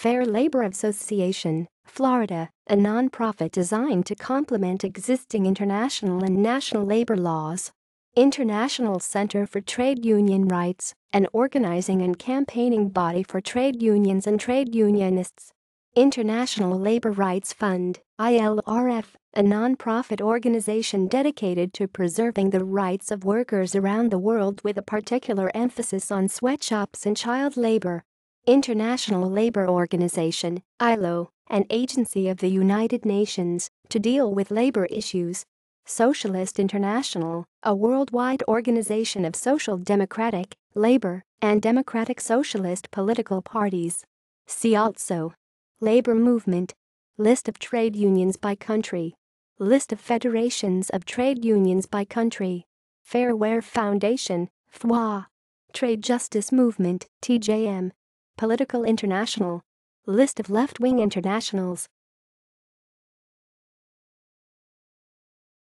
Fair Labor Association, Florida, a nonprofit designed to complement existing international and national labor laws. International Center for Trade Union Rights, an organizing and campaigning body for trade unions and trade unionists. International Labor Rights Fund, ILRF, a non-profit organization dedicated to preserving the rights of workers around the world with a particular emphasis on sweatshops and child labor. International Labor Organization, ILO, an agency of the United Nations to deal with labor issues. Socialist International, a worldwide organization of social democratic, labor, and democratic socialist political parties. See also: Labor movement, list of trade unions by country, list of federations of trade unions by country, Fair Wear Foundation, FWA, Trade Justice Movement, TJM, Political International, list of left-wing internationals.